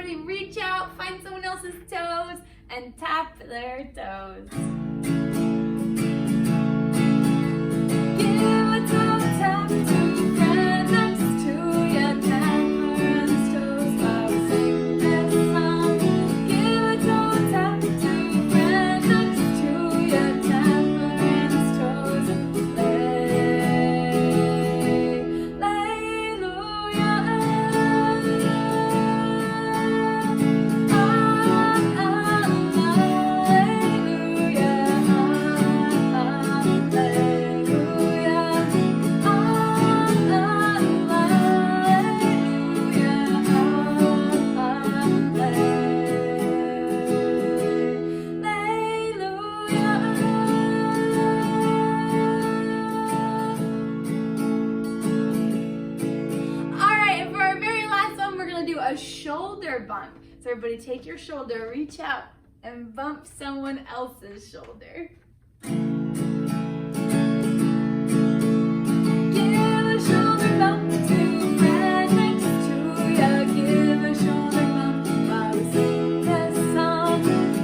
everybody reach out, find someone else's toes, and tap their toes. Give a toe tap to your friend next to you. Tap friend's toes while we sing this song. Give a toe tap to your friend next to you. Tap friend's toes and play. A shoulder bump. So everybody take your shoulder, reach out and bump someone else's shoulder. Give a shoulder bump to a friend next to you. Give a shoulder bump while we sing this song.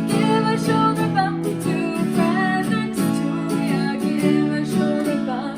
Give a shoulder bump to a friend next to you. Give a shoulder bump.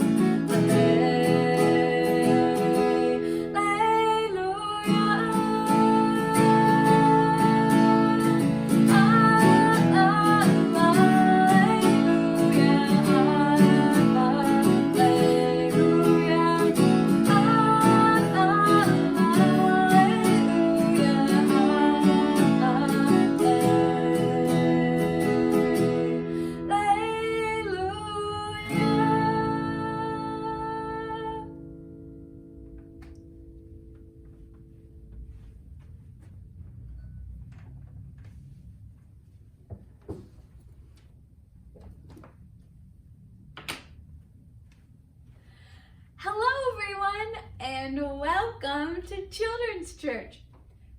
Hello everyone and welcome to Children's Church.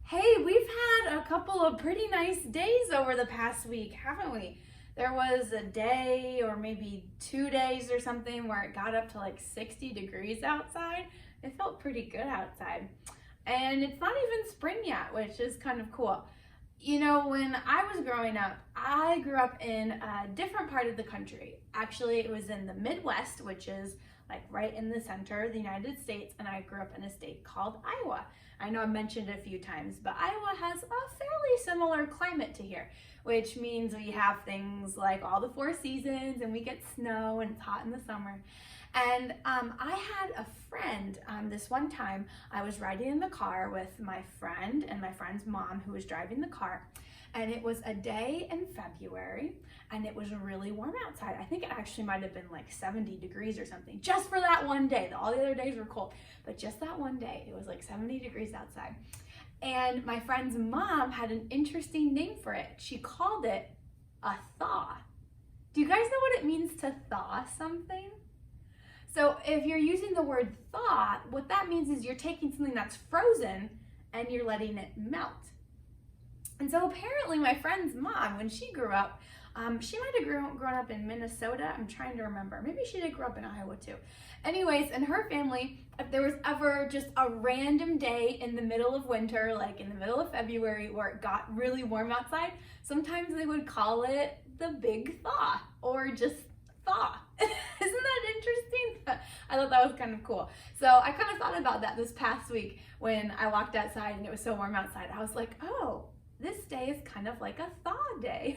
Hey, we've had a couple of pretty nice days over the past week, haven't we? There was a day or maybe 2 days or something where it got up to like 60 degrees outside. It felt pretty good outside. And it's not even spring yet, which is kind of cool. You know, when I was growing up, I grew up in a different part of the country. Actually, it was in the Midwest, which is like right in the center of the United States, and I grew up in a state called Iowa. I know I mentioned it a few times, but Iowa has a fairly similar climate to here, which means we have things like all the 4 seasons, and we get snow, and it's hot in the summer. And I had a friend, this one time I was riding in the car with my friend and my friend's mom who was driving the car, and it was a day in February, and it was really warm outside. I think it actually might have been like 70 degrees or something, just for that one day. All the other days were cold, but just that one day, it was like 70 degrees outside. And my friend's mom had an interesting name for it. She called it a thaw. Do you guys know what it means to thaw something? So if you're using the word thaw, what that means is you're taking something that's frozen and you're letting it melt. And so apparently my friend's mom, when she grew up, she might have grown up in Minnesota. I'm trying to remember. Maybe she did grow up in Iowa too. Anyways, in her family, if there was ever just a random day in the middle of winter, like in the middle of February, where it got really warm outside, sometimes they would call it the big thaw or just thaw. Isn't that interesting? I thought that was kind of cool. So I kind of thought about that this past week when I walked outside and it was so warm outside. I was like, oh, this day is kind of like a thaw day.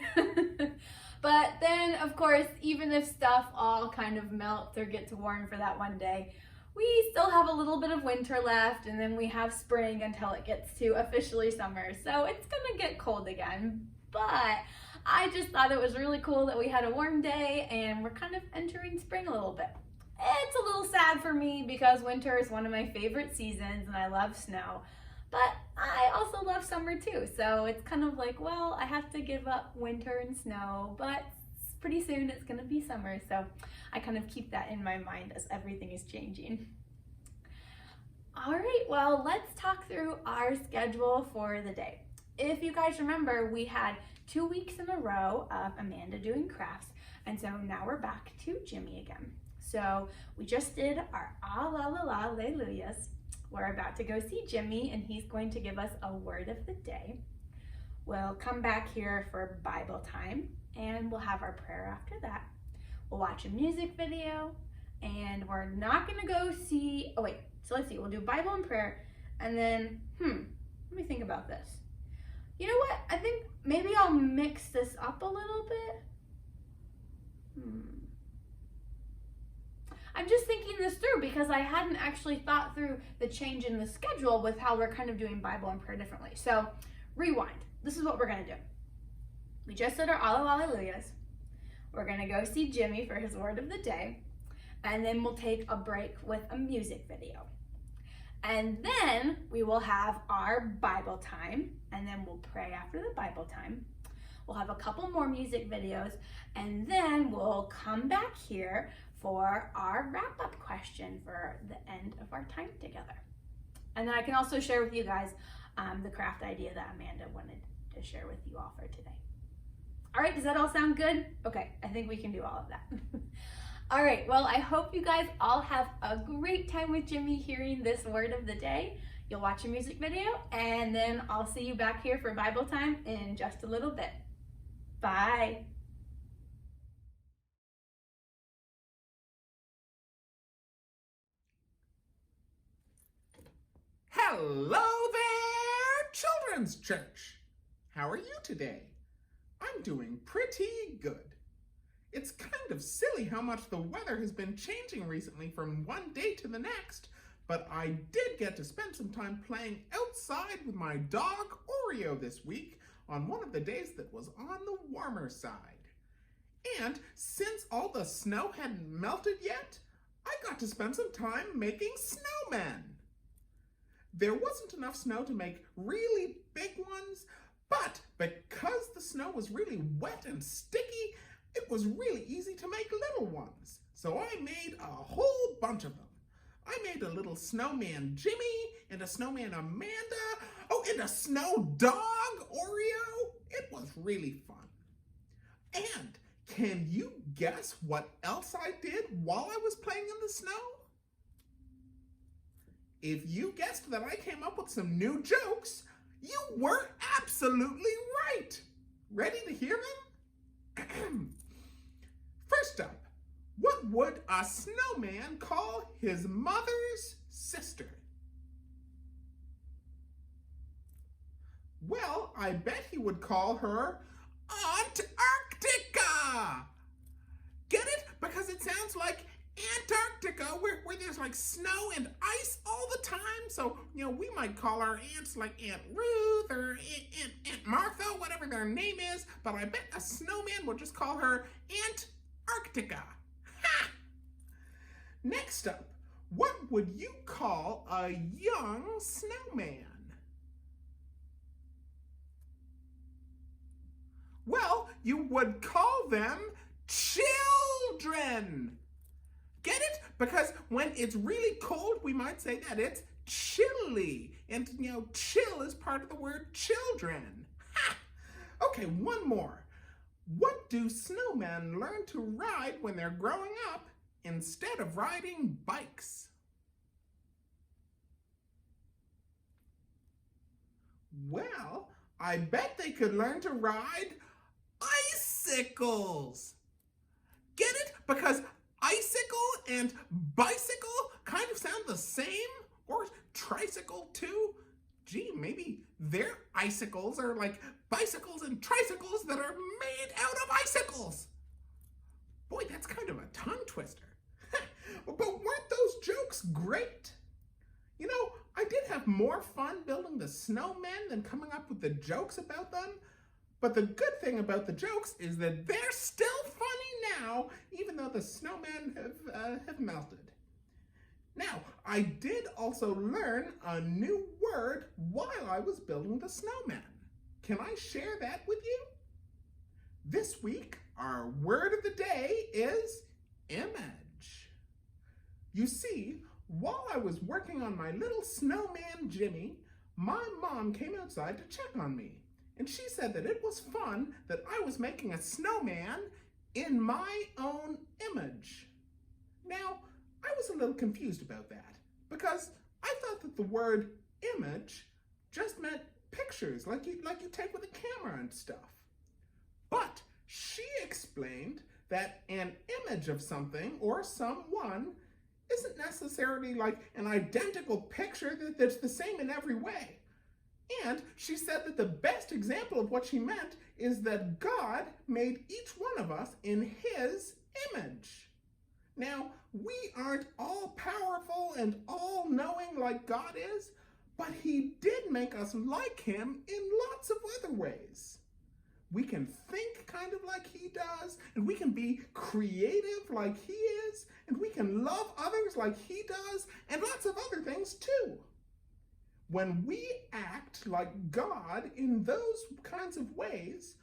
But then, of course, even if stuff all kind of melts or gets warm for that one day, we still have a little bit of winter left, and then we have spring until it gets to officially summer. So it's gonna get cold again. But I just thought it was really cool that we had a warm day and we're kind of entering spring a little bit. It's a little sad for me because winter is one of my favorite seasons and I love snow. But I also love summer too, so it's kind of like, well, I have to give up winter and snow, but pretty soon it's gonna be summer, so I kind of keep that in my mind as everything is changing. All right, well, let's talk through our schedule for the day. If you guys remember, we had 2 weeks in a row of Amanda doing crafts, and so now we're back to Jimmy again. So we just did our Ah La La La Leluyas, we're about to go see Jimmy, and he's going to give us a word of the day. We'll come back here for Bible time, and we'll have our prayer after that. We'll watch a music video, and we're not gonna go see, so let's see, we'll do Bible and prayer, and then, let me think about this. You know what, I think maybe I'll mix this up a little bit. I'm just thinking this through because I hadn't actually thought through the change in the schedule with how we're kind of doing Bible and prayer differently. So, rewind. This is what we're gonna do. We just said our Alleluias. We're gonna go see Jimmy for his word of the day, and then we'll take a break with a music video. And then we will have our Bible time, and then we'll pray after the Bible time. We'll have a couple more music videos, and then we'll come back here for our wrap-up question for the end of our time together. And then I can also share with you guys the craft idea that Amanda wanted to share with you all for today. All right, does that all sound good? Okay, I think we can do all of that. All right, well, I hope you guys all have a great time with Jimmy hearing this word of the day. You'll watch a music video, and then I'll see you back here for Bible time in just a little bit. Bye. Hello there, Children's Church. How are you today? I'm doing pretty good. It's kind of silly how much the weather has been changing recently from one day to the next, but I did get to spend some time playing outside with my dog Oreo this week on one of the days that was on the warmer side. And since all the snow hadn't melted yet, I got to spend some time making snowmen. There wasn't enough snow to make really big ones, but because the snow was really wet and sticky, it was really easy to make little ones. So I made a whole bunch of them. I made a little snowman Jimmy, and a snowman Amanda, and a snow dog Oreo. It was really fun. And can you guess what else I did while I was playing in the snow? If you guessed that I came up with some new jokes, you were absolutely right. Ready to hear them? First up, what would a snowman call his mother's sister? Well, I bet he would call her Antarctica. Get it? Because it sounds like Antarctica, where there's like snow and ice all the time. So, we might call our aunts like Aunt Ruth or Aunt Martha, whatever their name is. But I bet a snowman will just call her Antarctica. Ha! Next up, what would you call a young snowman? Well, you would call them children. Get it? Because when it's really cold, we might say that it's chilly. And, chill is part of the word children. Ha! Okay, one more. What do snowmen learn to ride when they're growing up instead of riding bikes? Well, I bet they could learn to ride icicles. Get it? Because icicle and bicycle kind of sound the same, or tricycle too. Gee, maybe their icicles are like bicycles and tricycles that are made out of icicles. Boy, that's kind of a tongue twister. But weren't those jokes great? I did have more fun building the snowmen than coming up with the jokes about them. But the good thing about the jokes is that they're still funny now, even though the snowmen have melted. Now, I did also learn a new word while I was building the snowman. Can I share that with you? This week, our word of the day is image. You see, while I was working on my little snowman Jimmy, my mom came outside to check on me. And she said that it was fun that I was making a snowman in my own image. Now, I was a little confused about that because I thought that the word image just meant pictures, like you take with a camera and stuff. But she explained that an image of something or someone isn't necessarily like an identical picture that's the same in every way. And she said that the best example of what she meant is that God made each one of us in his image. Now, we aren't all powerful and all knowing like God is, but he did make us like him in lots of other ways. We can think kind of like he does, and we can be creative like he is, and we can love others like he does, and lots of other things too. When we act like God in those kinds of ways,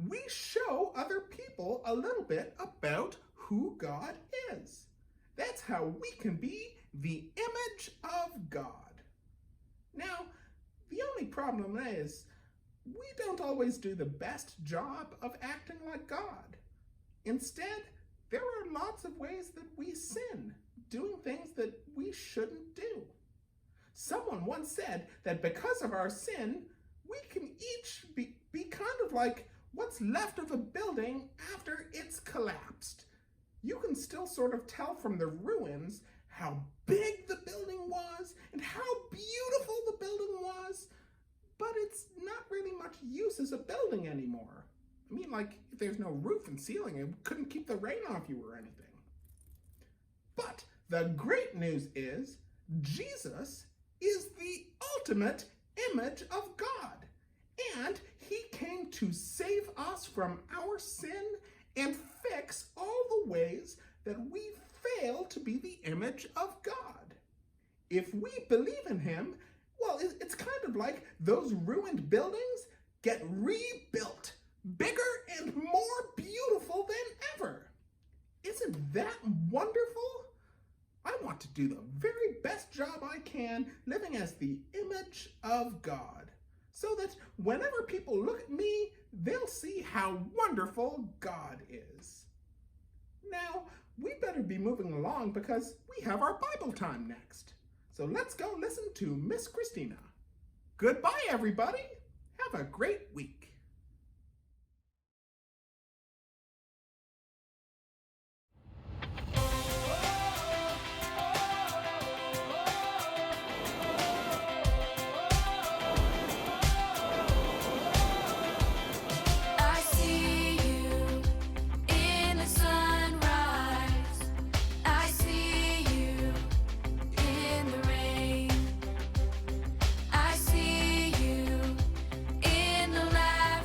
we show other people a little bit about who God is. That's how we can be the image of God. Now, the only problem is, we don't always do the best job of acting like God. Instead, there are lots of ways that we sin, doing things that we shouldn't do. Someone once said that because of our sin, we can each be kind of like what's left of a building after it's collapsed. You can still sort of tell from the ruins how big the building was and how beautiful the building was, but it's not really much use as a building anymore. I mean, like, if there's no roof and ceiling, it couldn't keep the rain off you or anything. But the great news is, Jesus is the ultimate image of God, and he came to save us from our sin and fix all the ways that we fail to be the image of God. If we believe in him, well, it's kind of like those ruined buildings get rebuilt, bigger and more beautiful than ever. Isn't that wonderful? I want to do the very best job I can living as the image of God, so that whenever people look at me, they'll see how wonderful God is. Now, we better be moving along because we have our Bible time next. So let's go listen to Miss Christina. Goodbye, everybody. Have a great week. I see you in the sunrise. I see you in the rain. I see you in the laughter.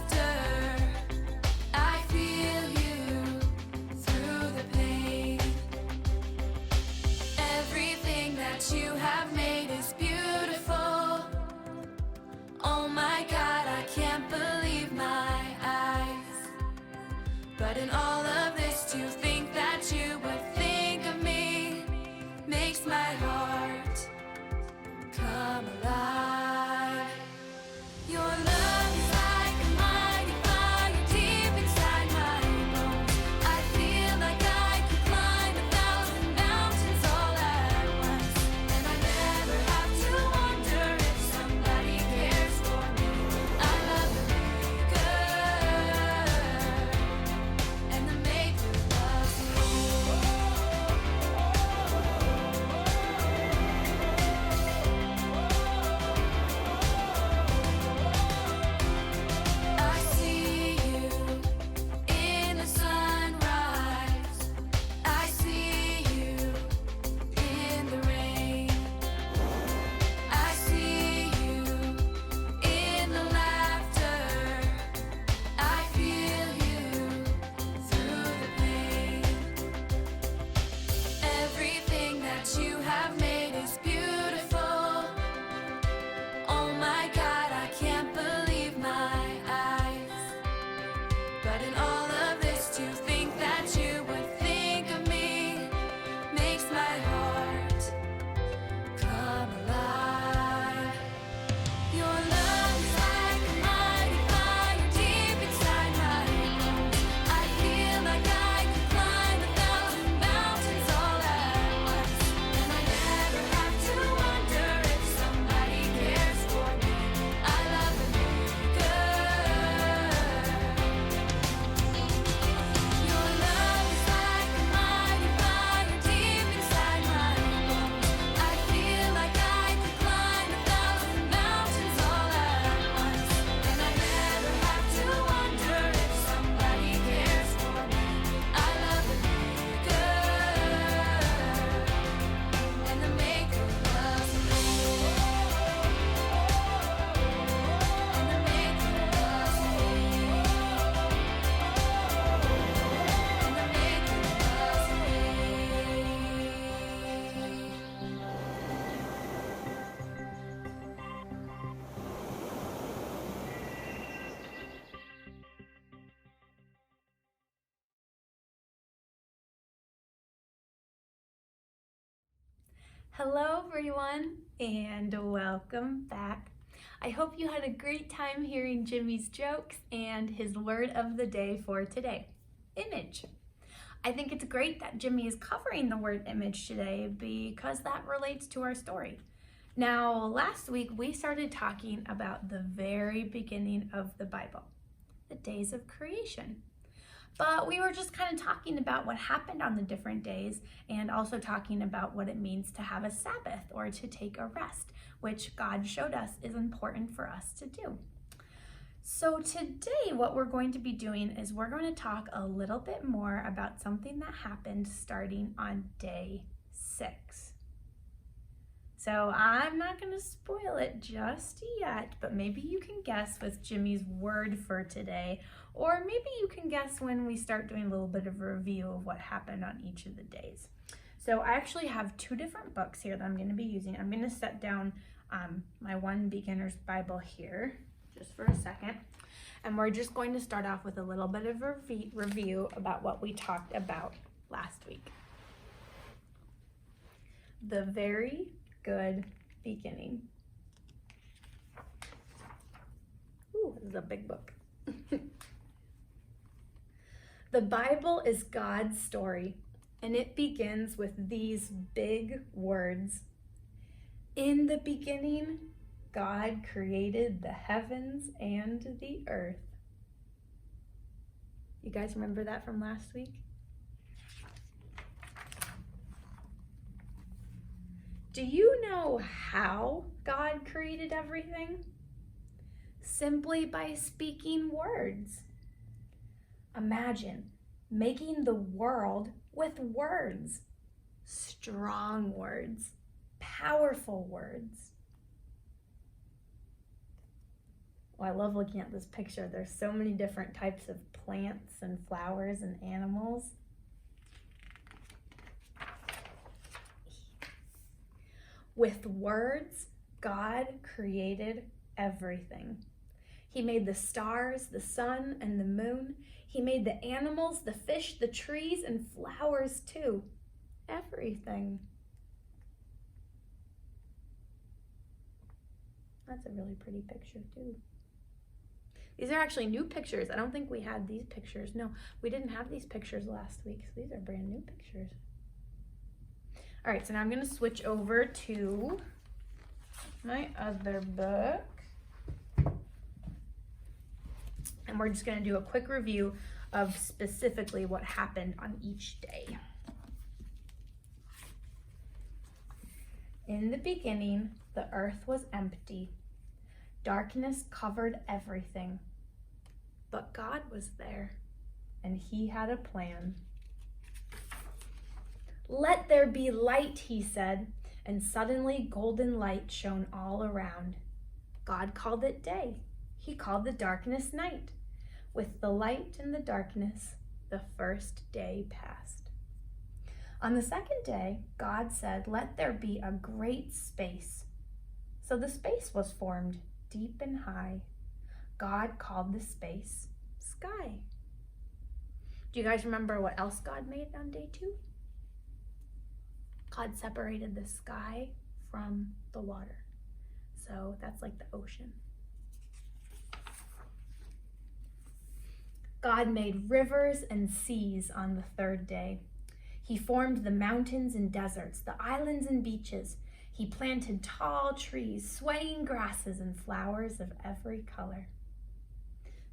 Hello everyone and welcome back. I hope you had a great time hearing Jimmy's jokes and his word of the day for today, image. I think it's great that Jimmy is covering the word image today because that relates to our story. Now, last week we started talking about the very beginning of the Bible, the days of creation. But we were just kind of talking about what happened on the different days and also talking about what it means to have a Sabbath or to take a rest, which God showed us is important for us to do. So today what we're going to be doing is we're going to talk a little bit more about something that happened starting on day 6. So I'm not going to spoil it just yet, but maybe you can guess with Jimmy's word for today, or maybe you can guess when we start doing a little bit of a review of what happened on each of the days. So I actually have 2 different books here that I'm going to be using. I'm going to set down my One Beginner's Bible here just for a second. And we're just going to start off with a little bit of a review about what we talked about last week. The very good beginning. Ooh, this is a big book. The Bible is God's story, and it begins with these big words. In the beginning, God created the heavens and the earth. You guys remember that from last week? Do you know how God created everything? Simply by speaking words. Imagine making the world with words. Strong words, powerful words. Oh, I love looking at this picture. There's so many different types of plants and flowers and animals. With words, God created everything. He made the stars, the sun, and the moon. He made the animals, the fish, the trees, and flowers too. Everything. That's a really pretty picture too. These are actually new pictures. I don't think we had these pictures. No, we didn't have these pictures last week, so these are brand new pictures. All right, so now I'm gonna switch over to my other book. And we're just gonna do a quick review of specifically what happened on each day. In the beginning, the earth was empty. Darkness covered everything. But God was there, and he had a plan. Let there be light, he said, and suddenly golden light shone all around. God called it day. He called the darkness night. With the light and the darkness, the first day passed. On the second day, God said, let there be a great space. So the space was formed, deep and high. God called the space sky. Do you guys remember what else God made on day 2? God separated the sky from the water. So that's like the ocean. God made rivers and seas on the third day. He formed the mountains and deserts, the islands and beaches. He planted tall trees, swaying grasses, and flowers of every color.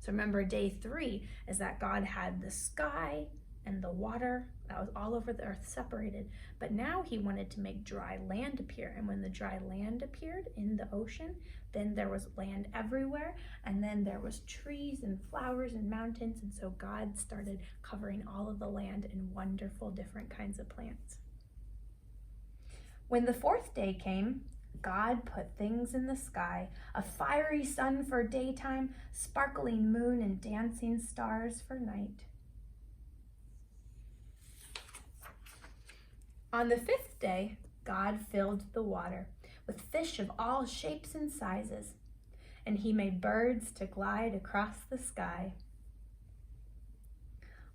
So remember, day 3 is that God had the sky and the water that was all over the earth separated. But now he wanted to make dry land appear. And when the dry land appeared in the ocean, then there was land everywhere. And then there was trees and flowers and mountains. And so God started covering all of the land in wonderful different kinds of plants. When the 4th day came, God put things in the sky, a fiery sun for daytime, sparkling moon and dancing stars for night. On the 5th day, God filled the water with fish of all shapes and sizes, and he made birds to glide across the sky.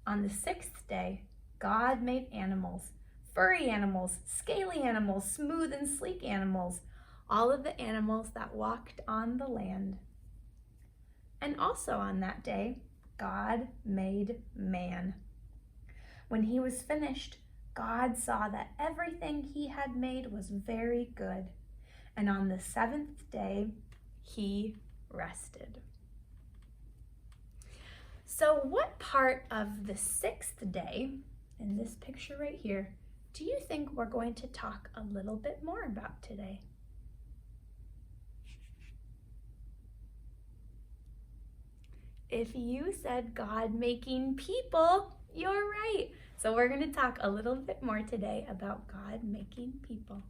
On the 6th day, God made animals, furry animals, scaly animals, smooth and sleek animals, all of the animals that walked on the land. And also on that day, God made man. When he was finished, God saw that everything he had made was very good. And on the seventh day, he rested. So what part of the sixth day, in this picture right here, do you think we're going to talk a little bit more about today? If you said God making people, you're right. So we're going to talk a little bit more today about God making people.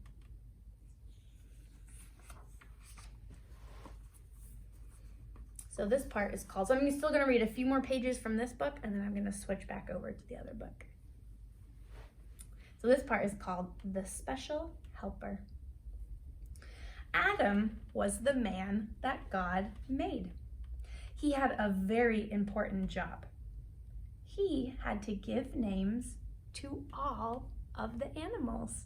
So this part is called, so I'm still going to read a few more pages from this book, and then I'm going to switch back over to the other book. So this part is called The Special Helper. Adam was the man that God made. He had a very important job. He had to give names to all of the animals.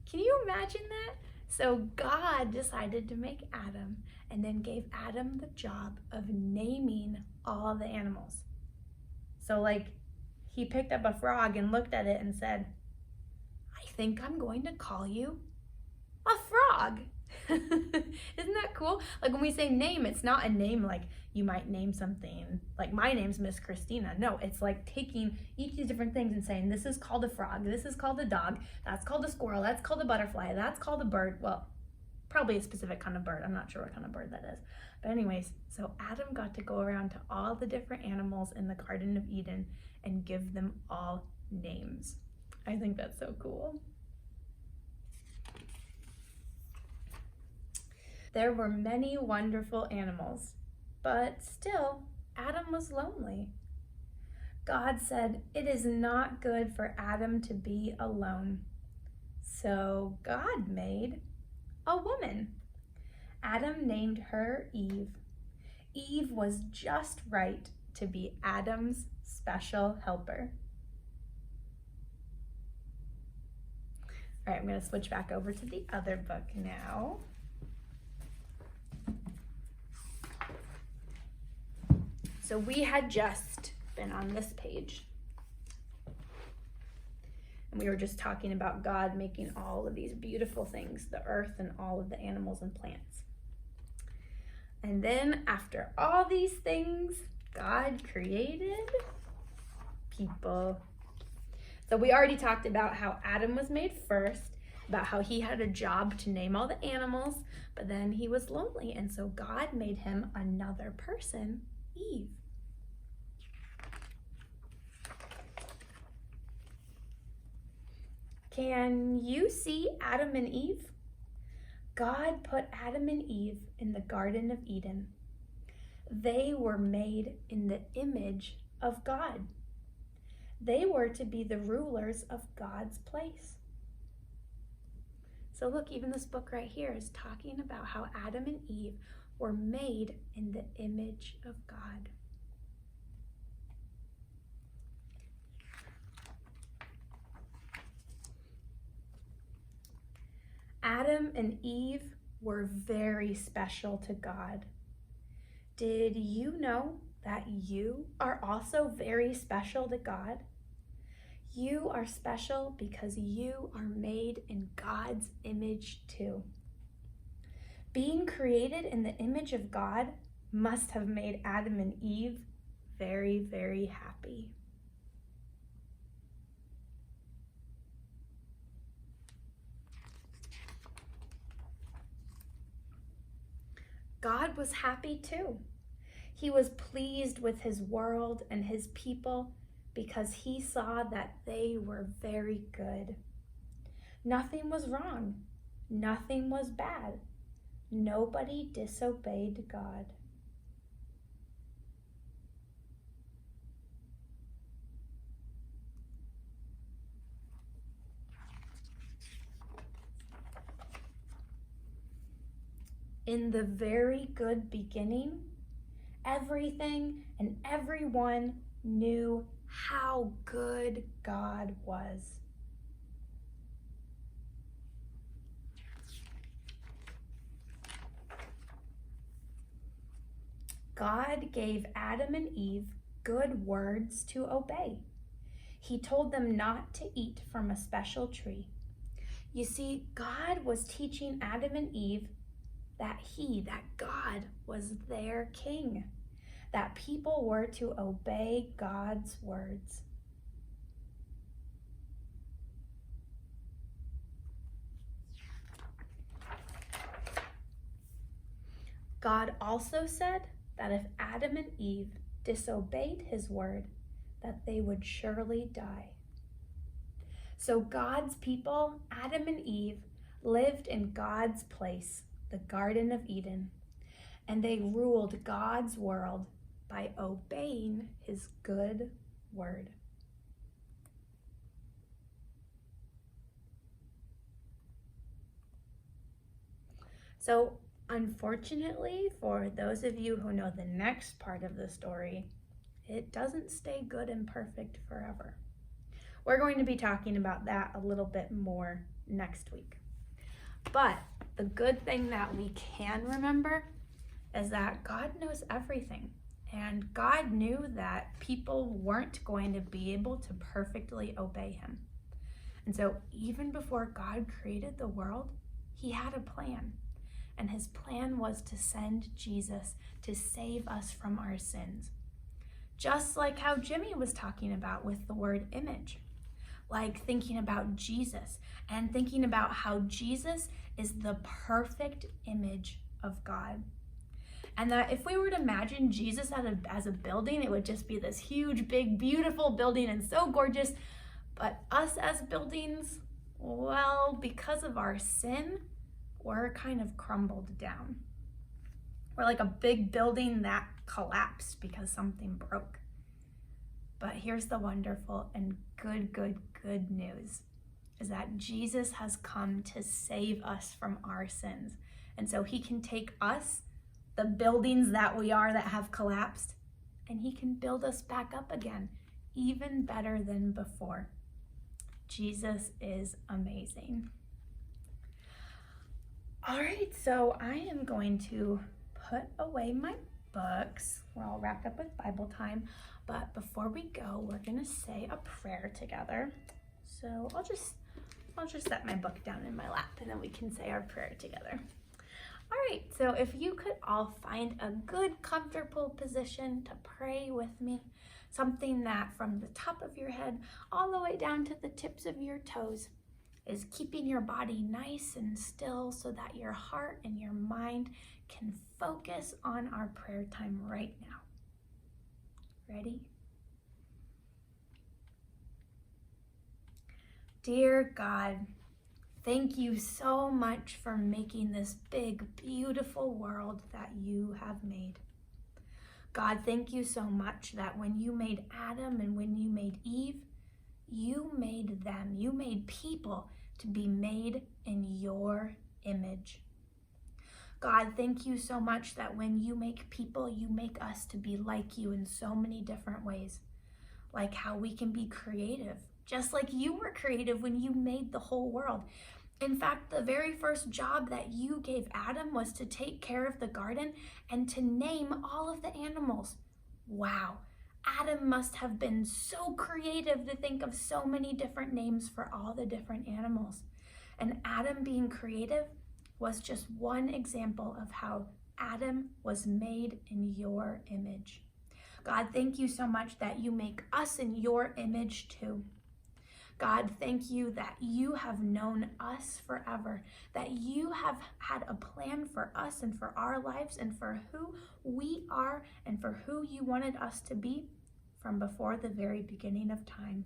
Can you imagine that? So God decided to make Adam and then gave Adam the job of naming all the animals. So like he picked up a frog and looked at it and said, I think I'm going to call you a frog. Isn't that cool? Like when we say name, it's not a name like you might name something like my name's Miss Christina. No, it's like taking each of these different things and saying this is called a frog, this is called a dog, that's called a squirrel, that's called a butterfly, that's called a bird. Well, probably a specific kind of bird. I'm not sure what kind of bird that is. But anyways, so Adam got to go around to all the different animals in the Garden of Eden and give them all names. I think that's so cool. There were many wonderful animals, but still, Adam was lonely. God said, it is not good for Adam to be alone. So God made a woman. Adam named her Eve. Eve was just right to be Adam's special helper. All right, I'm going to switch back over to the other book now. So we had just been on this page. And we were just talking about God making all of these beautiful things, the earth and all of the animals and plants. And then after all these things, God created people. So we already talked about how Adam was made first, about how he had a job to name all the animals, but then he was lonely, and so God made him another person, Eve. Can you see Adam and Eve? God put Adam and Eve in the Garden of Eden. They were made in the image of God. They were to be the rulers of God's place. So look, even this book right here is talking about how Adam and Eve were made in the image of God. Adam and Eve were very special to God. Did you know that you are also very special to God? You are special because you are made in God's image too. Being created in the image of God must have made Adam and Eve very, very happy. God was happy too. He was pleased with his world and his people because he saw that they were very good. Nothing was wrong. Nothing was bad. Nobody disobeyed God. In the very good beginning, everything and everyone knew how good God was. God gave Adam and Eve good words to obey. He told them not to eat from a special tree. You see, God was teaching Adam and Eve that God was their king, that people were to obey God's words. God also said that if Adam and Eve disobeyed his word, that they would surely die. So God's people, Adam and Eve, lived in God's place, the Garden of Eden, and they ruled God's world by obeying his good word. So, unfortunately, for those of you who know the next part of the story, it doesn't stay good and perfect forever. We're going to be talking about that a little bit more next week. But the good thing that we can remember is that God knows everything. And God knew that people weren't going to be able to perfectly obey him. And so even before God created the world, he had a plan. And his plan was to send Jesus to save us from our sins. Just like how Jimmy was talking about with the word image. Like thinking about Jesus and thinking about how Jesus is the perfect image of God. And that if we were to imagine Jesus as a building, it would just be this huge, big, beautiful building and so gorgeous. But us as buildings, well, because of our sin, we're kind of crumbled down. We're like a big building that collapsed because something broke. But here's the wonderful and good news, is that Jesus has come to save us from our sins. And so he can take us, the buildings that we are that have collapsed, and he can build us back up again, even better than before. Jesus is amazing. All right, so I am going to put away my books. We're all wrapped up with Bible time, but before we go, we're gonna say a prayer together. So I'll just set my book down in my lap and then we can say our prayer together. All right, so if you could all find a good, comfortable position to pray with me, something that from the top of your head all the way down to the tips of your toes is keeping your body nice and still so that your heart and your mind can focus on our prayer time right now. Ready? Dear God, thank you so much for making this big, beautiful world that you have made. God, thank you so much that when you made Adam and when you made Eve, you made them, you made people to be made in your image. God, thank you so much that when you make people, you make us to be like you in so many different ways. Like how we can be creative, just like you were creative when you made the whole world. In fact, the very first job that you gave Adam was to take care of the garden and to name all of the animals. Wow, Adam must have been so creative to think of so many different names for all the different animals. And Adam being creative was just one example of how Adam was made in your image. God, thank you so much that you make us in your image too. God, thank you that you have known us forever, that you have had a plan for us and for our lives and for who we are and for who you wanted us to be from before the very beginning of time.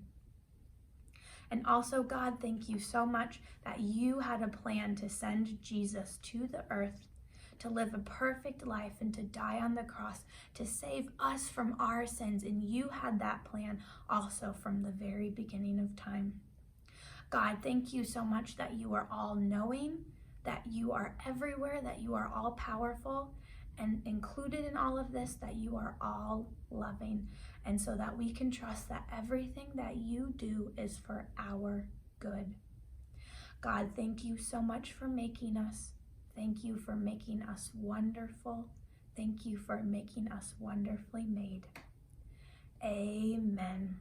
And also, God, thank you so much that you had a plan to send Jesus to the earth to live a perfect life and to die on the cross to save us from our sins. And you had that plan also from the very beginning of time. God, thank you so much that you are all knowing, that you are everywhere, that you are all powerful, and included in all of this that you are all loving, and so that we can trust that everything that you do is for our good. God, thank you so much for making us. Thank you for making us wonderful. Thank you for making us wonderfully made. Amen.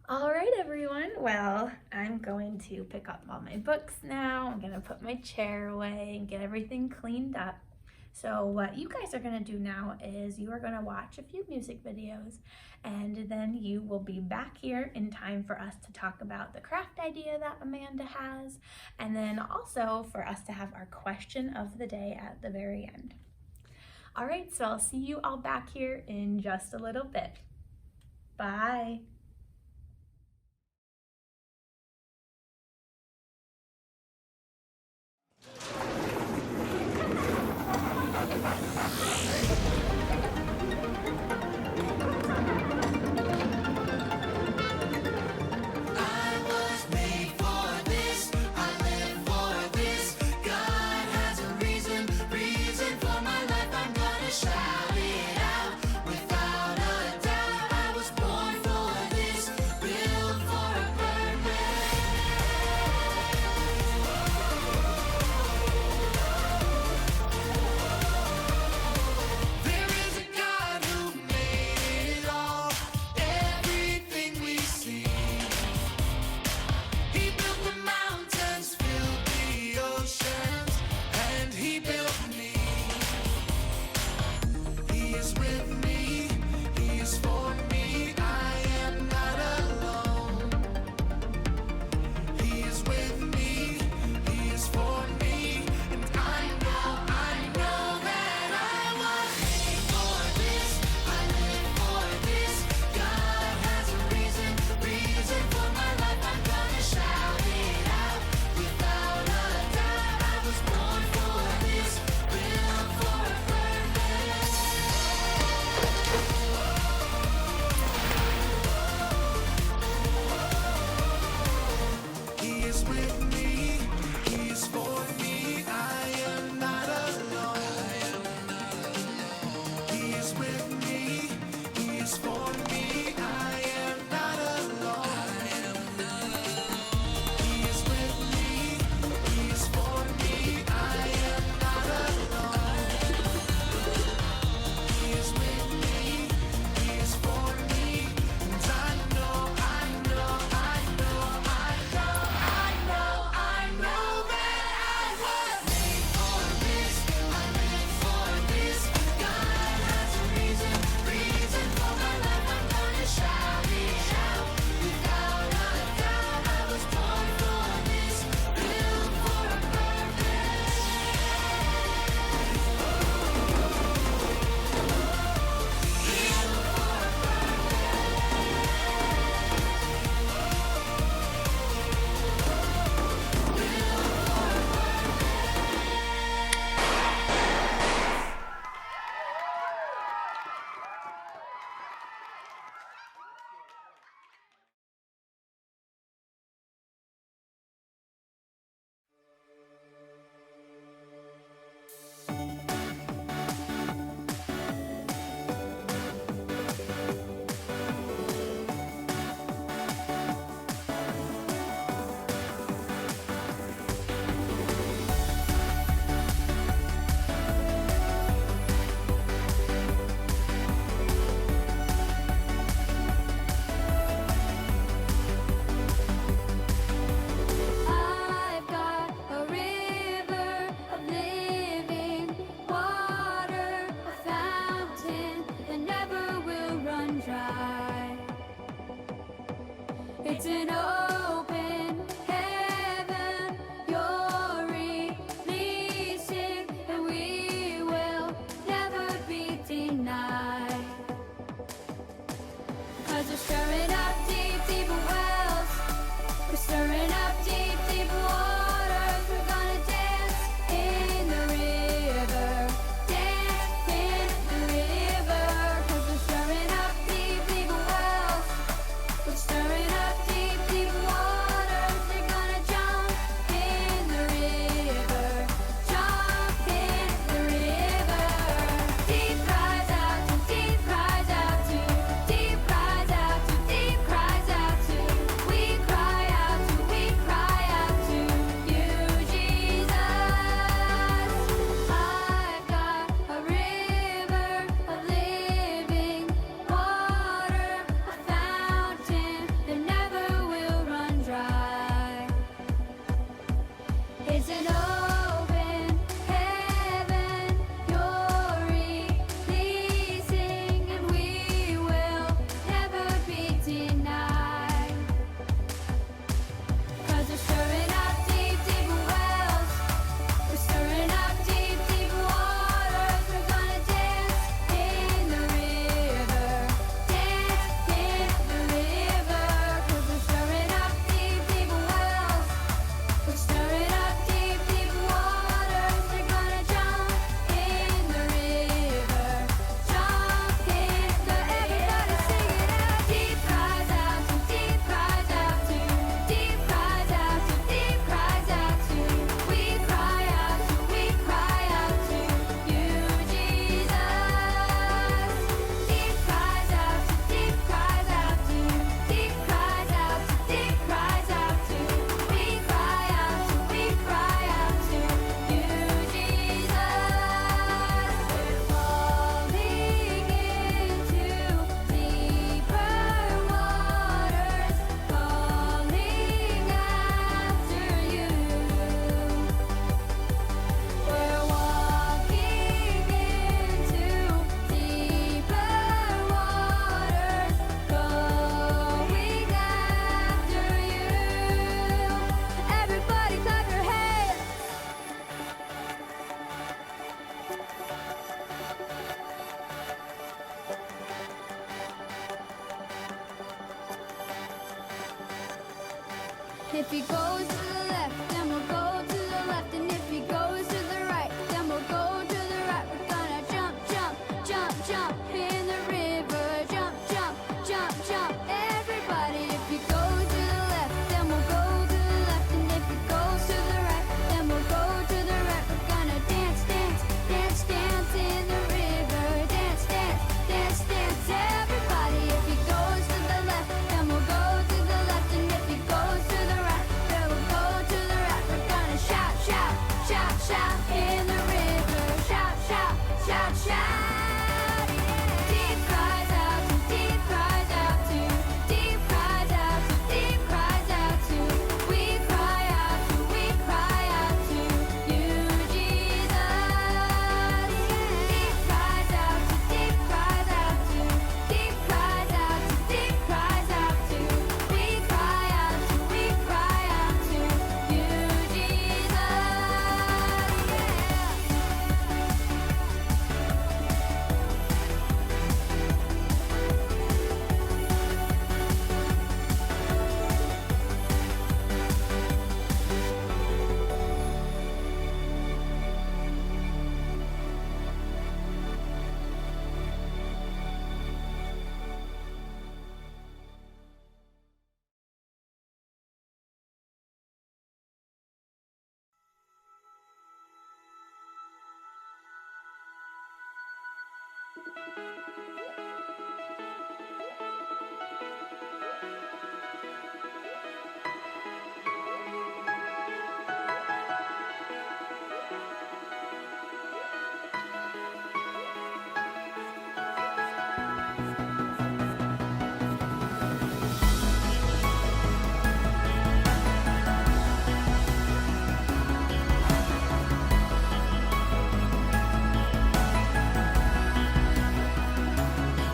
All right, everyone. Well, I'm going to pick up all my books now. I'm going to put my chair away and get everything cleaned up. So what you guys are going to do now is you are going to watch a few music videos, and then you will be back here in time for us to talk about the craft idea that Amanda has, and then also for us to have our question of the day at the very end. All right, so I'll see you all back here in just a little bit. Bye. I was made for this. I live for this. God has a reason for my life. I'm gonna shout it out without a doubt. I was born for this, built for a purpose. There If he goes to the left, then we'll go to the left. And if he goes to the right, then we'll go to the right. We're gonna jump, jump, jump, jump in the river. Jump, jump, jump, jump. Everybody, if he goes to the left, then we'll go to the left. And if he goes to the right, then we'll go to the right. We're gonna dance, dance, dance, dance in the river. Dance, dance, dance, dance. Everybody, if he goes to the left, then we'll go to the left. And if he goes to the right, then we'll go to the right. We're gonna shout, shout, shout, shout in the river. Shout, shout, shout, shout. Deep cries out to, deep cries out to, deep cries out to, deep cries out to. We cry out to, we cry out to you, Jesus. Deep cries out to, deep cries out to, deep cries out to, deep cries out to. We cry out to, we cry out to you, Jesus.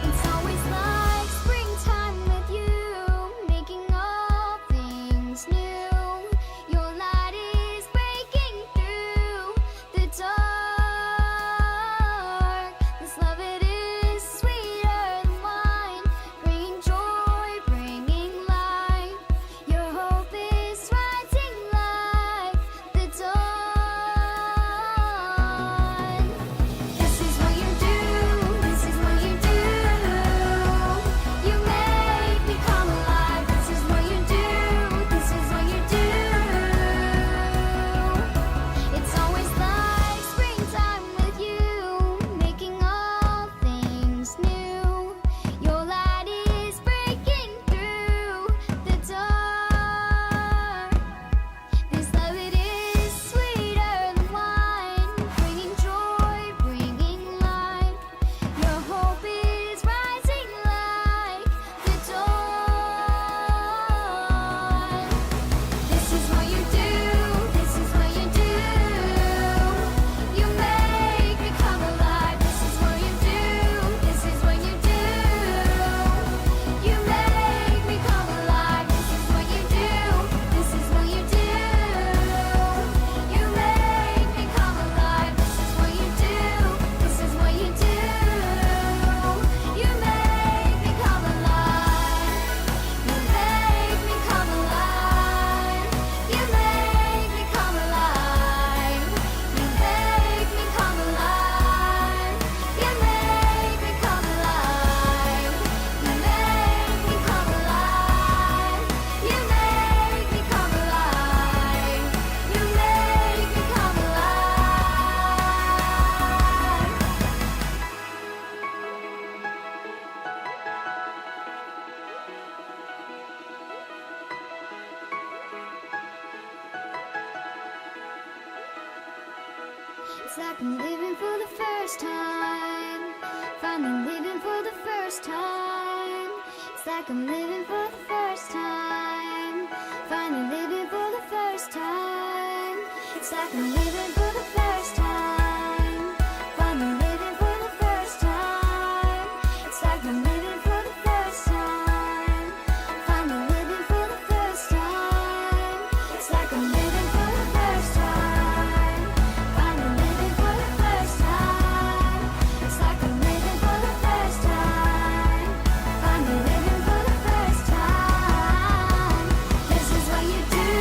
It's always like springtime with you, making all things new. Your light is breaking through the dark. This love, it is sweeter than wine, bringing joy, bringing light. Your hope is rising like the dawn. This is what you do, this is what you do. You make me come alive. This is what you do, this is what you do. It's always like springtime with you, making all things new. Your light is breaking through the dark. This love, it is sweeter than wine, bringing joy, bringing light. Your hope is rising like the dawn. This is what you do, this is what you do. You make me come alive. This is what you do, this is what you do. You make me come alive. This is what you do, this is what you do. You make me come alive. This is what you do, this is what you do. You make me come alive. You make me come alive. You make me come alive. You make me come alive. You make me come alive. You make me come alive. You make me come alive. You make me come alive. It's like I'm living for the first time, finally living for the first time. It's like I'm living for the first time, finally living for the first time. It's like I'm living for the first time, finally living for the first time. It's like I'm living for the first time, finally living for the first time. It's like I'm living for the first time, finally living for the first time. It's like I'm living for the first time, finally living for the first time. This is what you do,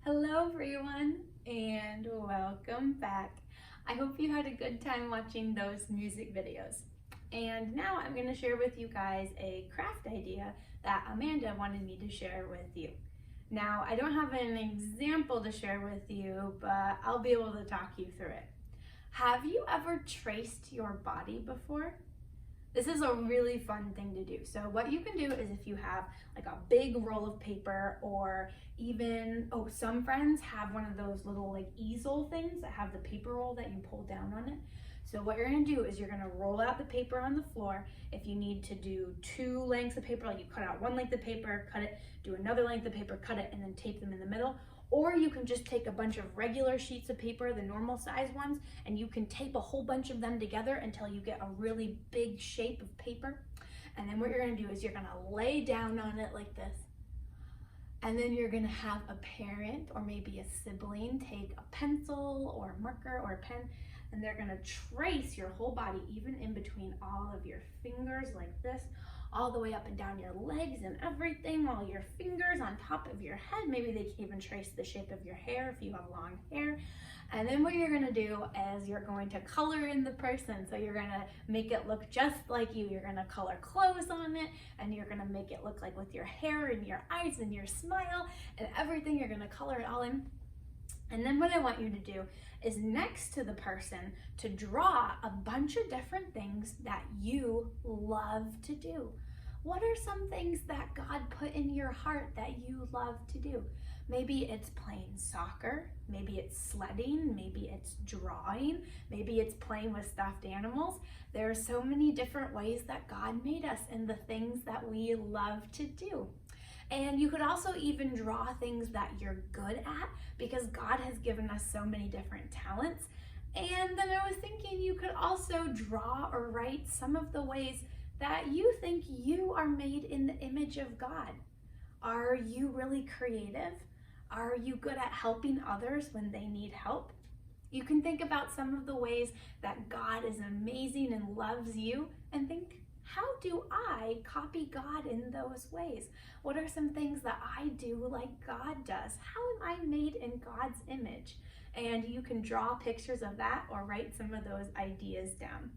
Hello everyone and welcome back. I hope you had a good time watching those music videos. And now I'm going to share with you guys a craft idea that Amanda wanted me to share with you. Now, I don't have an example to share with you, but I'll be able to talk you through it. Have you ever traced your body before? This is a really fun thing to do. So what you can do is if you have like a big roll of paper, or even, some friends have one of those little like easel things that have the paper roll that you pull down on it. So what you're gonna do is you're gonna roll out the paper on the floor. If you need to do 2 lengths of paper, like you cut out 1 length of paper, cut it, do another length of paper, cut it, and then tape them in the middle. Or you can just take a bunch of regular sheets of paper, the normal size ones, and you can tape a whole bunch of them together until you get a really big shape of paper. And then what you're gonna do is you're gonna lay down on it like this. And then you're gonna have a parent or maybe a sibling take a pencil or a marker or a pen, and they're gonna trace your whole body, even in between all of your fingers like this, all the way up and down your legs and everything, while your fingers on top of your head. Maybe they can even trace the shape of your hair if you have long hair. And then what you're gonna do is you're going to color in the person. So you're gonna make it look just like you. You're gonna color clothes on it, and you're gonna make it look like with your hair and your eyes and your smile and everything. You're gonna color it all in. And then what I want you to do is next to the person to draw a bunch of different things that you love to do. What are some things that God put in your heart that you love to do? Maybe it's playing soccer, maybe it's sledding, maybe it's drawing, maybe it's playing with stuffed animals. There are so many different ways that God made us and the things that we love to do. And you could also even draw things that you're good at, because God has given us so many different talents. And then I was thinking you could also draw or write some of the ways that you think you are made in the image of God. Are you really creative? Are you good at helping others when they need help? You can think about some of the ways that God is amazing and loves you, and think, how do I copy God in those ways? What are some things that I do like God does? How am I made in God's image? And you can draw pictures of that or write some of those ideas down.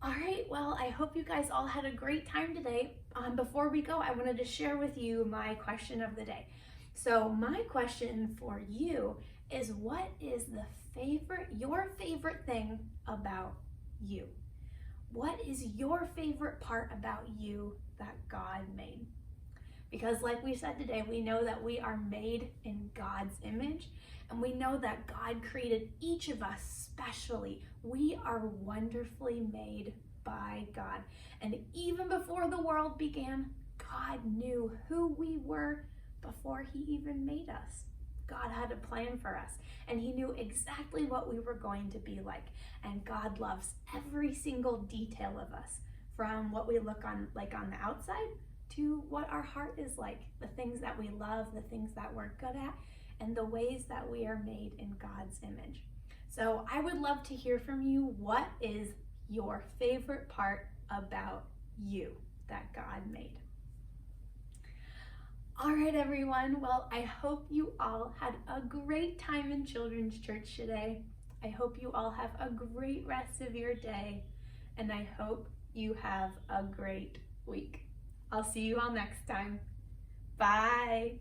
All right, well, I hope you guys all had a great time today. Before we go, I wanted to share with you my question of the day. So my question for you is, what is your favorite thing about you? What is your favorite part about you that God made? Because like we said today, we know that we are made in God's image, and we know that God created each of us specially. We are wonderfully made by God. And even before the world began, God knew who we were before he even made us. God had a plan for us, and he knew exactly what we were going to be like. And God loves every single detail of us, from what we look like on the outside to what our heart is like, the things that we love, the things that we're good at, and the ways that we are made in God's image. So I would love to hear from you. What is your favorite part about you that God made? All right, everyone. Well, I hope you all had a great time in Children's Church today. I hope you all have a great rest of your day, and I hope you have a great week. I'll see you all next time. Bye.